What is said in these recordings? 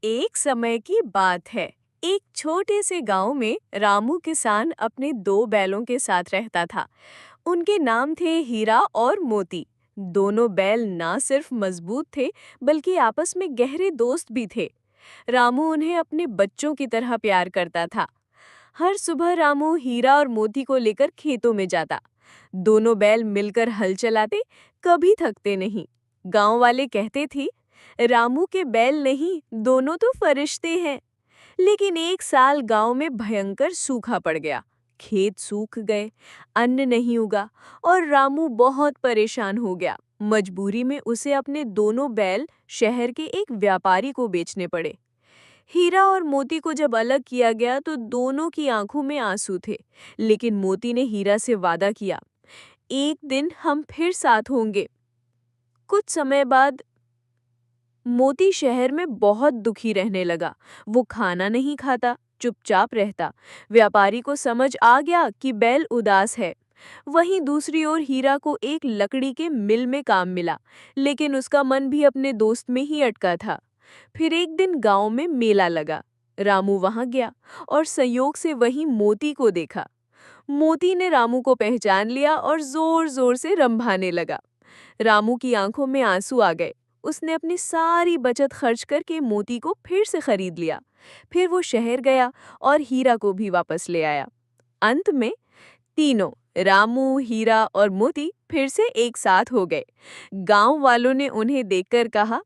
एक समय की बात है। एक छोटे से गांव में रामू किसान अपने दो बैलों के साथ रहता था। उनके नाम थे हीरा और मोती। दोनों बैल ना सिर्फ मजबूत थे, बल्कि आपस में गहरे दोस्त भी थे। रामू उन्हें अपने बच्चों की तरह प्यार करता था। हर सुबह रामू हीरा और मोती को लेकर खेतों में जाता। दोनों बैल मिलकर हल चलाते, कभी थकते नहीं। गांव वाले कहते थे, रामू के बैल नहीं, दोनों तो फरिश्ते हैं। लेकिन एक साल गांव में भयंकर सूखा पड़ गया। खेत सूख गए, अन्न नहीं उगा और रामू बहुत परेशान हो गया। मजबूरी में उसे अपने दोनों बैल शहर के एक व्यापारी को बेचने पड़े। हीरा और मोती को जब अलग किया गया तो दोनों की आंखों में आंसू थे। लेकिन मोती ने हीरा से वादा किया, एक दिन हम फिर साथ होंगे। कुछ समय बाद मोती शहर में बहुत दुखी रहने लगा। वो खाना नहीं खाता, चुपचाप रहता। व्यापारी को समझ आ गया कि बैल उदास है। वहीं दूसरी ओर हीरा को एक लकड़ी के मिल में काम मिला, लेकिन उसका मन भी अपने दोस्त में ही अटका था। फिर एक दिन गांव में मेला लगा। रामू वहां गया और संयोग से वहीं मोती को देखा। मोती ने रामू को पहचान लिया और जोर जोर से रंभाने लगा। रामू की आंखों में आंसू आ गए। उसने अपनी सारी बचत खर्च करके मोती को फिर से खरीद लिया। फिर वो शहर गया और हीरा को भी वापस ले आया। अंत में तीनों, रामू, हीरा और मोती, फिर से एक साथ हो गए। गांव वालों ने उन्हें देखकर कहा,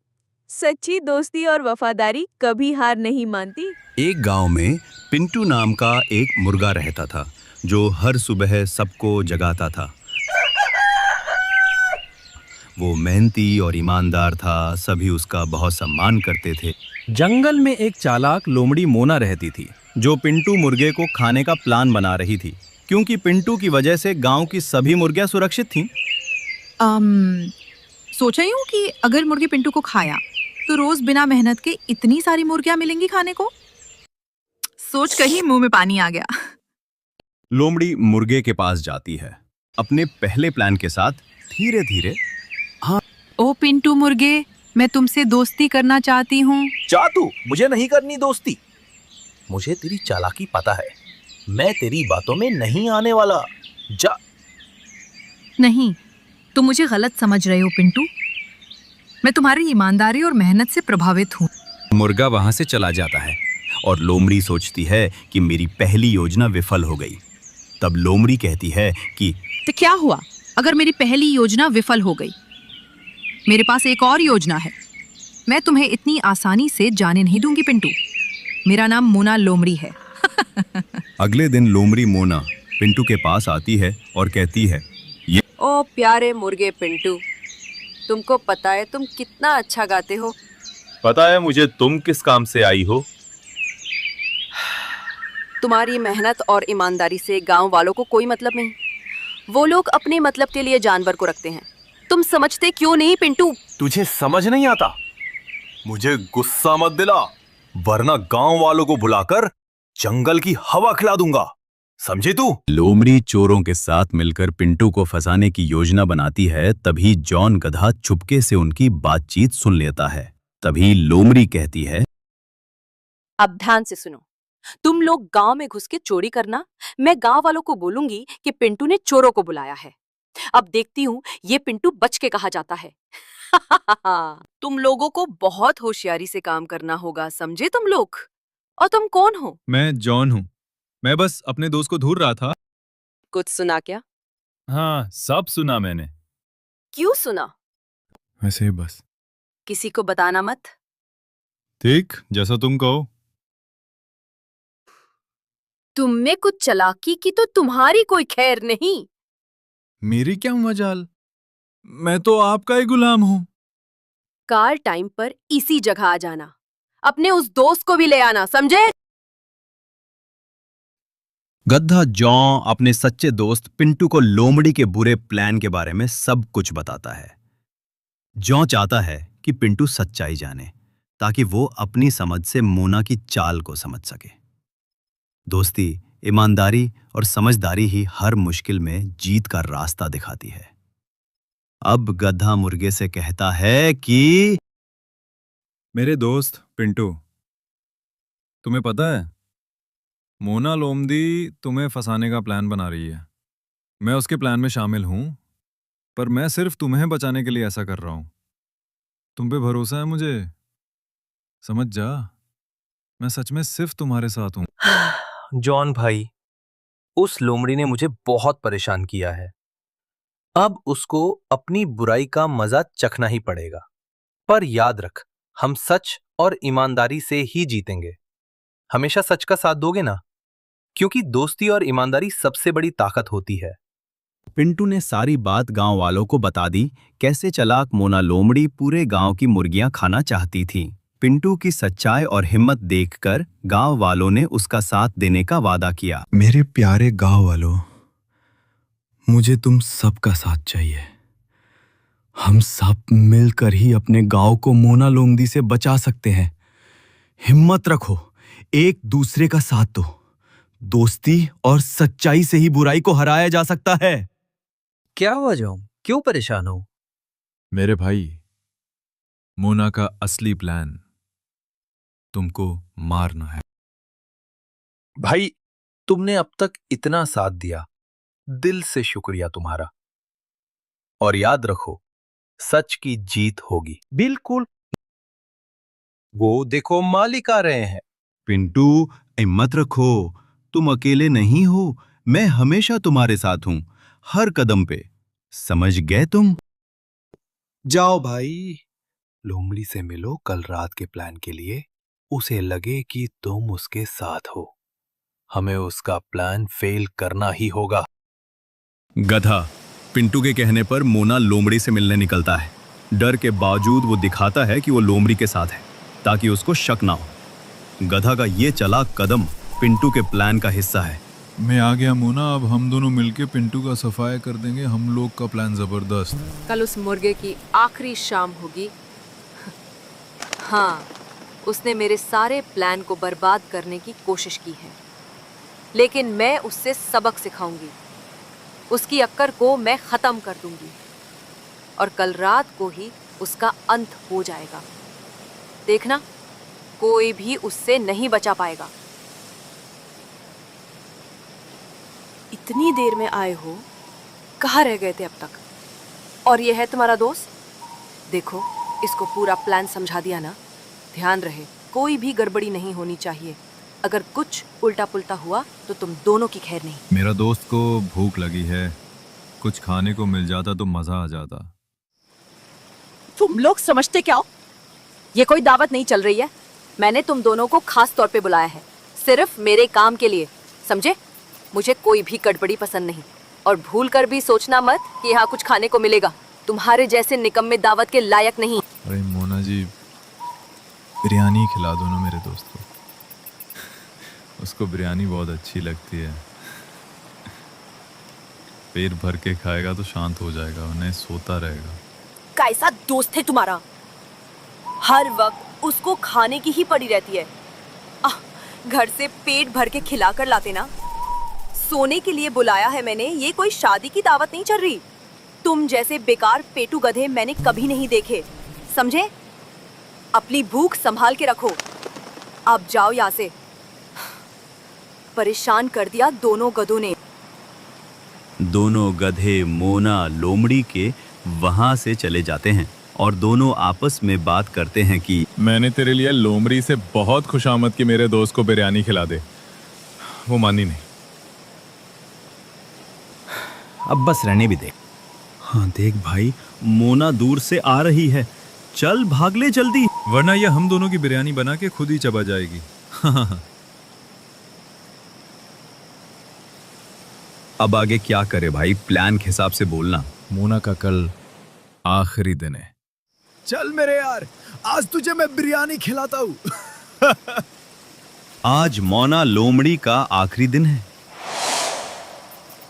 सच्ची दोस्ती और वफादारी कभी हार नहीं मानती। एक गांव में पिंटू नाम का एक मुर्गा रहता था, जो हर सुबह सबको जगाता था। वो मेहनती और ईमानदार था, सभी उसका बहुत सम्मान करते थे। जंगल में एक चालाक लोमड़ी मोना रहती थी, जो पिंटू मुर्गे को खाने का प्लान बना रही थी, क्योंकि पिंटू की वजह से गांव की सभी मुर्गियां सुरक्षित थीं। सोचा यूं कि अगर मुर्गी पिंटू को खाया तो रोज बिना मेहनत के इतनी सारी मुर्गियां मिलेंगी खाने को। सोच कर ही मुंह में पानी आ गया। लोमड़ी मुर्गे के पास जाती है, अपने पहले प्लान के साथ। धीरे धीरे, ओ पिंटू मुर्गे, मैं तुमसे दोस्ती करना चाहती हूँ। चातू, मुझे नहीं करनी दोस्ती। मुझे तेरी चालाकी पता है। मैं तेरी बातों में नहीं आने वाला। जा। नहीं, तुम मुझे गलत समझ रहे हो पिंटू। मैं तुम्हारी ईमानदारी और मेहनत से प्रभावित हूँ। मुर्गा वहां से चला जाता है और लोमड़ी सोचती है कि मेरी पहली योजना विफल हो गई। तब लोमड़ी कहती है कि तो क्या हुआ अगर मेरी पहली योजना विफल हो गई? मेरे पास एक और योजना है। मैं तुम्हें इतनी आसानी से जाने नहीं दूंगी पिंटू। मेरा नाम मोना लोमड़ी है। अगले दिन लोमड़ी मोना पिंटू के पास आती है और कहती है, ओ प्यारे मुर्गे पिंटू, तुमको पता है तुम कितना अच्छा गाते हो? पता है मुझे तुम किस काम से आई हो? तुम्हारी मेहनत और ईमानदारी से गांव वालों को कोई मतलब नहीं। वो लोग अपने मतलब के लिए जानवर को रखते हैं। तुम समझते क्यों नहीं पिंटू? तुझे समझ नहीं आता? मुझे गुस्सा मत दिला, वरना गांव वालों को बुलाकर जंगल की हवा खिला दूंगा। समझे तू? लोमड़ी चोरों के साथ मिलकर पिंटू को फंसाने की योजना बनाती है। तभी जॉन गधा चुपके से उनकी बातचीत सुन लेता है। तभी लोमड़ी कहती है, अब ध्यान से सुनो। तुम लोग गांव में घुस के चोरी करना। मैं गांव वालों को बोलूंगी कि पिंटू ने चोरों को बुलाया है। अब देखती हूँ ये पिंटू बच के कहाँ जाता है। तुम लोगों को बहुत होशियारी से काम करना होगा, समझे तुम लोग? और तुम कौन हो? मैं जॉन हूँ। मैं बस अपने दोस्त को ढूंढ रहा था। कुछ सुना क्या? हाँ, सब सुना मैंने। क्यों सुना? वैसे बस। किसी को बताना मत। ठीक, जैसा तुम कहो। तुम में कुछ चालाकी की तो तुम्हारी कोई खैर नहीं। मेरी क्या मजाल, मैं तो आपका ही गुलाम हूँ। कार टाइम पर इसी जगह आ जाना। अपने उस दोस्त को भी ले आना, समझे? गधा जॉन अपने सच्चे दोस्त पिंटू को लोमड़ी के बुरे प्लान के बारे में सब कुछ बताता है। जॉन चाहता है कि पिंटू सच्चाई जाने, ताकि वो अपनी समझ से मोना की चाल को समझ सके। दोस्ती, ईमानदारी और समझदारी ही हर मुश्किल में जीत का रास्ता दिखाती है। अब गधा मुर्गे से कहता है कि मेरे दोस्त पिंटू, तुम्हें पता है, मोना लोमड़ी तुम्हें फंसाने का प्लान बना रही है। मैं उसके प्लान में शामिल हूं, पर मैं सिर्फ तुम्हें बचाने के लिए ऐसा कर रहा हूं। तुम पे भरोसा है मुझे? समझ जा, मैं सच में सिर्फ तुम्हारे साथ हूं। जॉन भाई, उस लोमड़ी ने मुझे बहुत परेशान किया है। अब उसको अपनी बुराई का मजा चखना ही पड़ेगा। पर याद रख, हम सच और ईमानदारी से ही जीतेंगे। हमेशा सच का साथ दोगे ना? क्योंकि दोस्ती और ईमानदारी सबसे बड़ी ताकत होती है। पिंटू ने सारी बात गांव वालों को बता दी, कैसे चालाक मोना लोमड़ी पूरे गांव की मुर्गियां खाना चाहती थी। पिंटू की सच्चाई और हिम्मत देखकर गांव वालों ने उसका साथ देने का वादा किया। मेरे प्यारे गांव वालों, मुझे तुम सबका साथ चाहिए। हम सब मिलकर ही अपने गांव को मोना लोमड़ी से बचा सकते हैं। हिम्मत रखो, एक दूसरे का साथ दो। दोस्ती और सच्चाई से ही बुराई को हराया जा सकता है। क्या हुआ जॉन, क्यों परेशान हो? मेरे भाई, मोना का असली प्लान तुमको मारना है। भाई, तुमने अब तक इतना साथ दिया, दिल से शुक्रिया तुम्हारा। और याद रखो, सच की जीत होगी। बिल्कुल। वो देखो, मालिक आ रहे हैं। पिंटू, हिम्मत रखो, तुम अकेले नहीं हो। मैं हमेशा तुम्हारे साथ हूं, हर कदम पे। समझ गए तुम? जाओ भाई, लोमड़ी से मिलो कल रात के प्लान के लिए। उसे लगे कि तुम उसके साथ हो। हमें उसका प्लान फेल करना ही होगा। गधा, पिंटू के कहने पर मोना लोमड़ी से मिलने निकलता है। डर के बावजूद वो दिखाता है कि वो लोमड़ी के साथ है, ताकि उसको शक ना हो। गधा का ये चालाक कदम पिंटू के प्लान का हिस्सा है। मैं आ गया मोना, अब हम दोनों मिलके पिंटू का सफाया कर देंगे। हम लोग का प्लान जबरदस्त। कल उस मुर्गे की आखिरी शाम होगी। हाँ, उसने मेरे सारे प्लान को बर्बाद करने की कोशिश की है, लेकिन मैं उससे सबक सिखाऊंगी। उसकी अक्कर को मैं खत्म कर दूंगी और कल रात को ही उसका अंत हो जाएगा। देखना, कोई भी उससे नहीं बचा पाएगा। इतनी देर में आए हो, कहाँ रह गए थे अब तक? और ये है तुम्हारा दोस्त। देखो, इसको पूरा प्लान समझा दिया ना। ध्यान रहे, कोई भी गड़बड़ी नहीं होनी चाहिए। अगर कुछ उल्टा पुल्टा हुआ तो तुम दोनों की खैर नहीं। मेरा दोस्त को भूख लगी है, कुछ खाने को मिल जाता तो मजा आ जाता। तुम लोग समझते क्या हो? ये कोई दावत नहीं चल रही है। मैंने तुम दोनों को खास तौर पे बुलाया है, सिर्फ मेरे काम के लिए, समझे? मुझे कोई भी गड़बड़ी पसंद नहीं, और भूल कर भी सोचना मत कि यहाँ कुछ खाने को मिलेगा। तुम्हारे जैसे निकम्मे दावत के लायक नहीं। अरे मोना जी, बिरयानी खिला दो ना मेरे दोस्त को। उसको बिरयानी बहुत अच्छी लगती है। पेट भर के खाएगा तो शांत हो जाएगा, उन्हें सोता रहेगा। कैसा दोस्त है तुम्हारा? हर वक्त उसको खाने की ही पड़ी रहती है। घर से पेट भर के खिला कर लाते ना। सोने के लिए बुलाया है मैंने, ये कोई शादी की दावत नहीं चल रही। तुम जैसे बेकार पेटू गधे मैंने कभी नहीं देखे, समझे? अपनी भूख संभाल के रखो। अब जाओ यहाँ से। परेशान कर दिया दोनों गधों ने। दोनों गधे मोना लोमड़ी के वहां से चले जाते हैं और दोनों आपस में बात करते हैं कि मैंने तेरे लिए लोमड़ी से बहुत खुशामद कि मेरे दोस्त को बिरयानी खिला दे। वो मानी नहीं। अब बस रहने भी देख। हाँ देख भाई, मोना दूर से आ रही है, चल भाग ले जल्दी, वरना ये हम दोनों की बिरयानी बना के खुद ही चबा जाएगी। अब आगे क्या करे भाई, प्लान के हिसाब से बोलना। मोना का कल आखिरी दिन है। चल मेरे यार, आज तुझे मैं बिरयानी खिलाता हूँ। आज मोना लोमड़ी का आखिरी दिन है,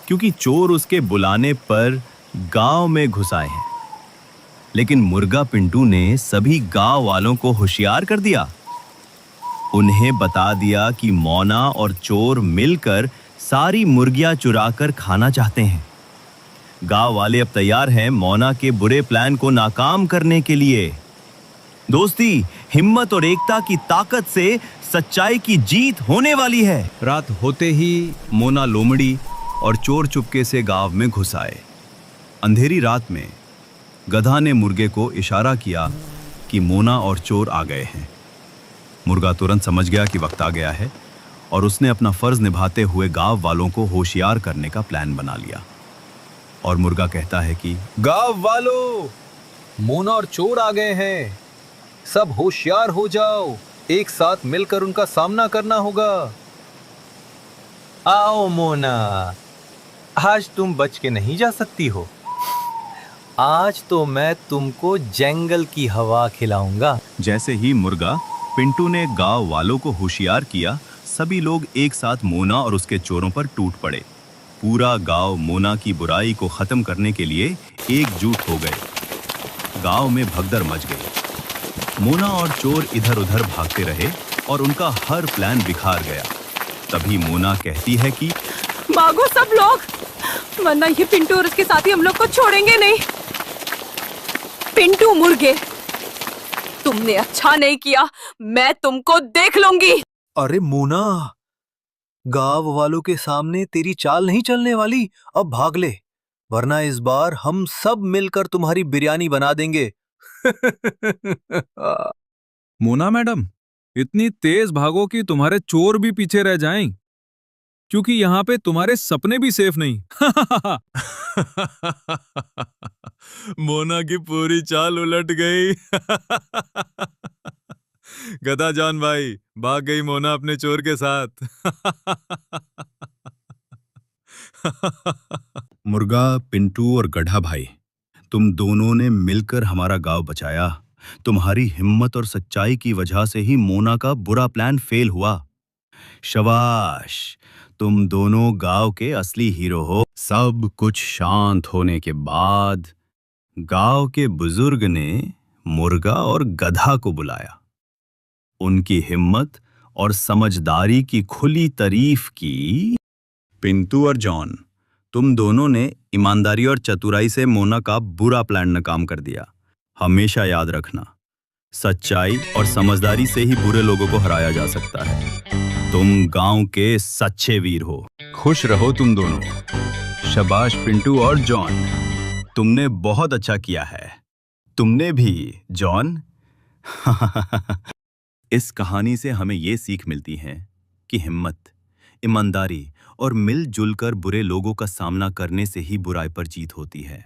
क्योंकि चोर उसके बुलाने पर गांव में घुस आए हैं। लेकिन मुर्गा पिंटू ने सभी गांव वालों को होशियार कर दिया। उन्हें बता दिया कि मोना और चोर मिलकर सारी मुर्गियां चुराकर खाना चाहते हैं। गांव वाले अब तैयार हैं मोना के बुरे प्लान को नाकाम करने के लिए। दोस्ती, हिम्मत और एकता की ताकत से सच्चाई की जीत होने वाली है। रात होते ही मोना लोमड़ी और चोर चुपके से गांव में घुस आए। अंधेरी रात में गधा ने मुर्गे को इशारा किया कि मोना और चोर आ गए हैं। मुर्गा तुरंत समझ गया कि वक्त आ गया है और उसने अपना फर्ज निभाते हुए गांव वालों को होशियार करने का प्लान बना लिया। और मुर्गा कहता है कि गांव वालों, मोना और चोर आ गए हैं, सब होशियार हो जाओ, एक साथ मिलकर उनका सामना करना होगा। आओ मोना, आज तुम बच के नहीं जा सकती हो। आज तो मैं तुमको जंगल की हवा खिलाऊंगा। जैसे ही मुर्गा पिंटू ने गांव वालों को होशियार किया, सभी लोग एक साथ मोना और उसके चोरों पर टूट पड़े। पूरा गांव मोना की बुराई को खत्म करने के लिए एकजुट हो गए। गांव में भगदड़ मच गई। मोना और चोर इधर उधर भागते रहे और उनका हर प्लान बिखार गया। तभी मोना कहती है कि भागो सब लोग, वरना ये पिंटू और उसके साथी हम लोग को छोड़ेंगे नहीं। पिंटू मुर्गे, तुमने अच्छा नहीं किया, मैं तुमको देख लूंगी। अरे मोना, गांव वालों के सामने तेरी चाल नहीं चलने वाली, अब भाग ले, वरना इस बार हम सब मिलकर तुम्हारी बिरयानी बना देंगे। मोना मैडम, इतनी तेज भागो कि तुम्हारे चोर भी पीछे रह जाएं, क्योंकि यहाँ पे तुम्हारे सपने भी सेफ नहीं। मोना की पूरी चाल उलट गई। गधा जान भाई, भाग गई मोना अपने चोर के साथ। मुर्गा, पिंटू और गधा भाई, तुम दोनों ने मिलकर हमारा गांव बचाया। तुम्हारी हिम्मत और सच्चाई की वजह से ही मोना का बुरा प्लान फेल हुआ। शाबाश, तुम दोनों गांव के असली हीरो हो। सब कुछ शांत होने के बाद गांव के बुजुर्ग ने मुर्गा और गधा को बुलाया। उनकी हिम्मत और समझदारी की खुली तारीफ की। पिंटू और जॉन, तुम दोनों ने ईमानदारी और चतुराई से मोना का बुरा प्लान नाकाम कर दिया। हमेशा याद रखना, सच्चाई और समझदारी से ही बुरे लोगों को हराया जा सकता है। तुम गांव के सच्चे वीर हो। खुश रहो तुम दोनों। शाबाश पिंटू और जॉन, तुमने बहुत अच्छा किया है। तुमने भी, जॉन। इस कहानी से हमें ये सीख मिलती है कि हिम्मत, ईमानदारी और मिलजुल कर बुरे लोगों का सामना करने से ही बुराई पर जीत होती है।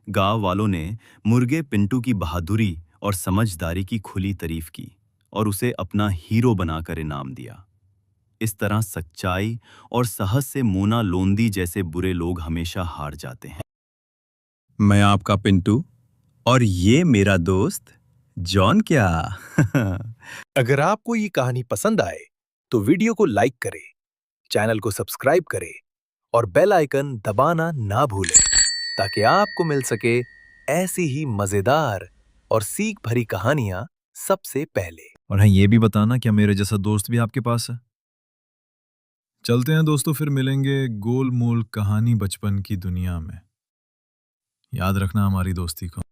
गांव वालों ने मुर्गे पिंटू की बहादुरी और समझदारी की खुली तारीफ की और उसे अपना हीरो बनाकर इनाम दिया। इस तरह सच्चाई और साहस से मोना लोंदी जैसे बुरे लोग हमेशा हार जाते हैं। मैं आपका पिंटू और ये मेरा दोस्त जॉन। क्या? अगर आपको ये कहानी पसंद आए तो वीडियो को लाइक करें, चैनल को सब्सक्राइब करें और बेल आइकन दबाना ना भूलें, ताकि आपको मिल सके ऐसी ही मजेदार और सीख भरी कहानियां सबसे पहले। और हाँ, ये भी बताना क्या मेरे जैसा दोस्त भी आपके पास है। चलते हैं दोस्तों, फिर मिलेंगे गोल मोल कहानी बचपन की दुनिया में। याद रखना हमारी दोस्ती को।